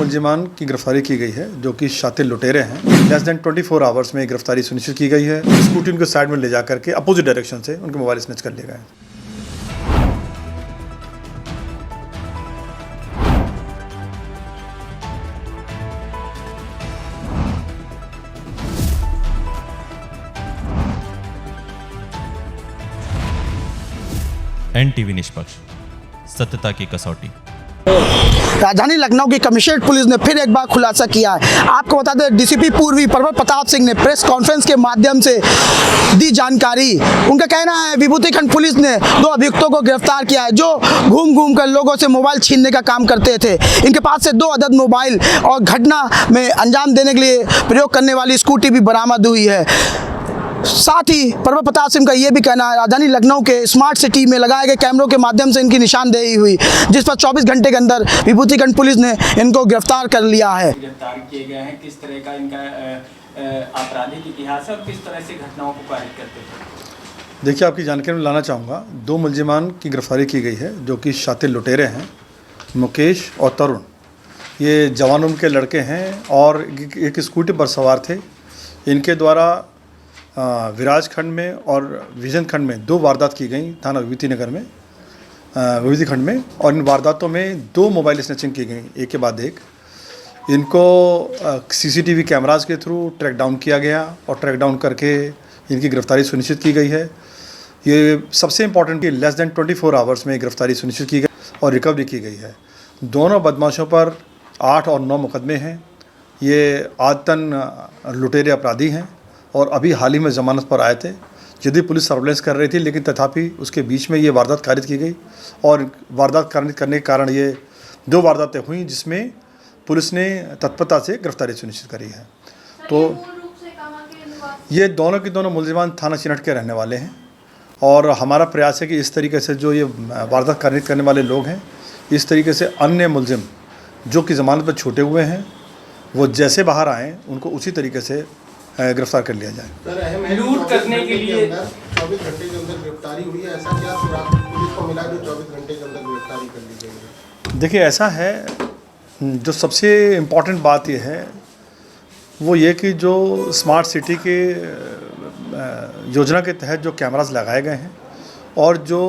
मुलजिमान की गिरफ्तारी की गई है जो कि शातिर लुटेरे हैं। लेस देन 24 आवर्स में गिरफ्तारी सुनिश्चित की गई है। स्कूटी उनके साइड में ले जा करके अपोजिट डायरेक्शन से उनके मोबाइल स्नैच कर लिए गए। NTV निष्पक्ष, सत्यता की कसौटी। राजधानी लखनऊ की कमिश्नरेट पुलिस ने फिर एक बार खुलासा किया है। आपको बता दें, डीसीपी पूर्वी पर्वत प्रताप सिंह ने प्रेस कॉन्फ्रेंस के माध्यम से दी जानकारी। उनका कहना है विभूतिखंड पुलिस ने 2 अभियुक्तों को गिरफ्तार किया है जो घूम घूम कर लोगों से मोबाइल छीनने का काम करते थे। इनके पास से 2 अदद मोबाइल और घटना में अंजाम देने के लिए प्रयोग करने वाली स्कूटी भी बरामद हुई है। साथ ही पर्वत प्रताप सिंह का ये भी कहना है राजधानी लखनऊ के स्मार्ट सिटी में लगाए गए कैमरों के माध्यम से इनकी निशानदेही हुई, जिस पर 24 घंटे के अंदर विभूतिखंड पुलिस ने इनको गिरफ्तार कर लिया है। गिरफ्तार किए गए हैं, किस तरह का इनका आपराधिक इतिहास है और किस तरह से घटनाओं को पारित करते हैं। देखिए, आपकी जानकारी में लाना चाहूँगा, 2 मुलजिमान की गिरफ्तारी की गई है जो कि शातिर लुटेरे हैं, मुकेश और तरुण। ये जवान उम्र के लड़के हैं और एक स्कूटी पर सवार थे। इनके द्वारा विराज खंड में और विजन खंड में 2 वारदात की गई थाना विभूति नगर में, विभूति खंड में। और इन वारदातों में 2 मोबाइल स्नैचिंग की गई, एक के बाद एक। इनको सीसीटीवी कैमराज के थ्रू ट्रैक डाउन किया गया और ट्रैक डाउन करके इनकी गिरफ्तारी सुनिश्चित की गई है। ये सबसे इम्पॉर्टेंट कि लेस देन 24 आवर्स में गिरफ्तारी सुनिश्चित की गई और रिकवरी की गई है। दोनों बदमाशों पर 8 और 9 मुकदमे हैं। ये आदतन लुटेरे अपराधी हैं और अभी हाल ही में ज़मानत पर आए थे। यदि पुलिस सर्वेलेंस कर रही थी, लेकिन तथापि उसके बीच में ये वारदात कारित की गई और वारदात कारित करने के कारण ये 2 वारदातें हुई जिसमें पुलिस ने तत्परता से गिरफ्तारी सुनिश्चित करी है। तो ये दोनों के दोनों मुलजिमान थाना चिनहट के रहने वाले हैं और हमारा प्रयास है कि इस तरीके से जो ये वारदात कारित करने वाले लोग हैं, इस तरीके से अन्य मुलजिम जो कि ज़मानत पर छूटे हुए हैं, वो जैसे बाहर आएँ उनको उसी तरीके से गिरफ्तार कर लिया जाए। सर, लूट करने के लिए 24 घंटे के अंदर गिरफ्तारी हुई है, ऐसा क्या पुलिस को मिला जो 24 घंटे के अंदर गिरफ्तारी कर ली गई है? देखिए, ऐसा है, जो सबसे इम्पॉर्टेंट बात यह है वो ये कि जो स्मार्ट सिटी के योजना के तहत जो कैमरास लगाए गए हैं और जो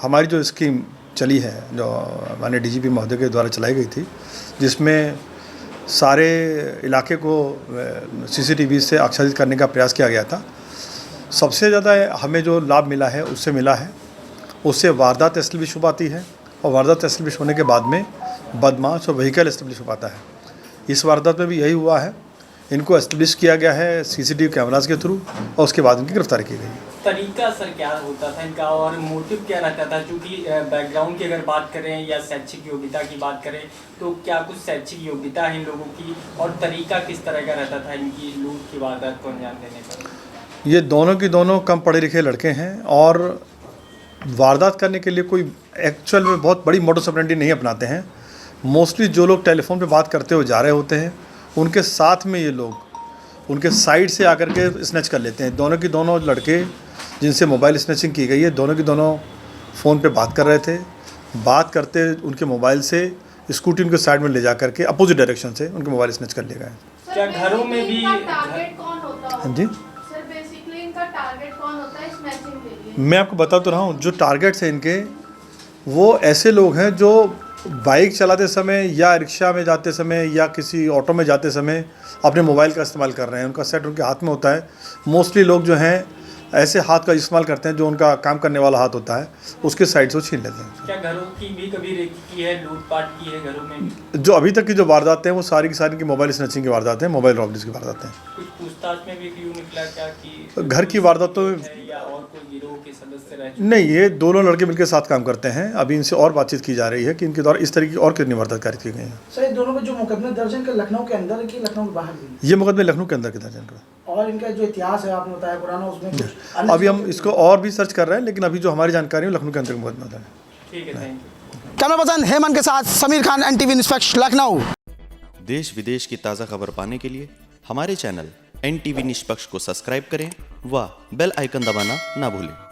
हमारी जो स्कीम चली है, जो माननीय डीजीपी महोदय के द्वारा चलाई गई थी, जिसमें सारे इलाके को सीसीटीवी से आच्छादित करने का प्रयास किया गया था। सबसे ज़्यादा हमें जो लाभ मिला है उससे वारदात एस्टेब्लिश हो पाती है और वारदात एस्टेब्लिश होने के बाद में बदमाश और व्हीकल एस्टेब्लिश हो पाता है। इस वारदात में भी यही हुआ है। इनको एस्टेब्लिश किया गया है सीसीटीवी कैमराज के थ्रू और उसके बाद इनकी गिरफ्तारी की गई। तरीका सर क्या होता था इनका और मोटिव क्या रहता था? क्योंकि बैकग्राउंड की अगर बात करें या शैक्षिक योग्यता की बात करें तो क्या कुछ शैक्षिक योग्यता है इन लोगों की और तरीका किस तरह का रहता था इनकी लूट की वारदात को अंजाम देने का? ये दोनों की दोनों कम पढ़े लिखे लड़के हैं और वारदात करने के लिए कोई एक्चुअल में बहुत बड़ी मोडस ऑपरेंडी नहीं अपनाते हैं। मोस्टली जो लोग टेलीफोन पे बात करते हुए जा रहे होते हैं, उनके साथ में ये लोग उनके साइड से आकर के स्नैच कर लेते हैं। दोनों की दोनों लड़के जिनसे मोबाइल स्नैचिंग की गई है, दोनों की दोनों फ़ोन पे बात कर रहे थे। बात करते उनके मोबाइल से स्कूटी उनके साइड में ले जा करके अपोजिट डायरेक्शन से उनके मोबाइल स्नैच कर लिए गए। क्या घरों में भी टारगेट कौन होता है? हाँ जी, सर, बेसिकली इनका टारगेट कौन होता है स्नैचिंग के लिए? मैं आपको बता तो रहा हूँ, जो टारगेट्स हैं इनके वो ऐसे लोग हैं जो बाइक चलाते समय या रिक्शा में जाते समय या किसी ऑटो में जाते समय अपने मोबाइल का इस्तेमाल कर रहे हैं। उनका सेट उनके हाथ में होता है। मोस्टली लोग जो हैं ऐसे हाथ का इस्तेमाल करते हैं जो उनका काम करने वाला हाथ होता है, उसके साइड से वो छीन लेते हैं। क्या घरों की भी कभी रेकी की है, लूटपाट की है घरों में भी? जो अभी तक की जो वारदातें हैं वो सारी की सारी की मोबाइल स्नैचिंग की वारदातें हैं, मोबाइल रॉबरीज की वारदातें हैं। कुछ पूछताछ में भी क्यों निकला क्या कि घर की वारदातों में या और कोई गिरोह के सदस्य रह? नहीं, ये दोनों लड़के मिलकर साथ काम करते हैं। अभी इनसे और बातचीत की जा रही है कि इनके द्वारा इस तरीके की और कितनी वारदात कारित की गई हैं। सर, इन दोनों पे जो मुकदमे दर्ज हैं लखनऊ के अंदर की लखनऊ के बाहर भी? ये मुकदमे लखनऊ के अंदर के दर्ज हैं। और इनका जो इतिहास है आपने बताया पुराना, उसमें कुछ अभी हम इसको और भी सर्च कर रहे हैं, लेकिन अभी जो हमारी जानकारी है लखनऊ के अंदर मुकदमा है। ठीक है, thank you. Camera person Hemant के साथ समीर खान, NTV निष्पक्ष, लखनऊ। देश विदेश की ताज़ा खबर पाने के लिए हमारे चैनल NTV निष्पक्ष को सब्सक्राइब करें व बेल आइकन दबाना ना भूलें।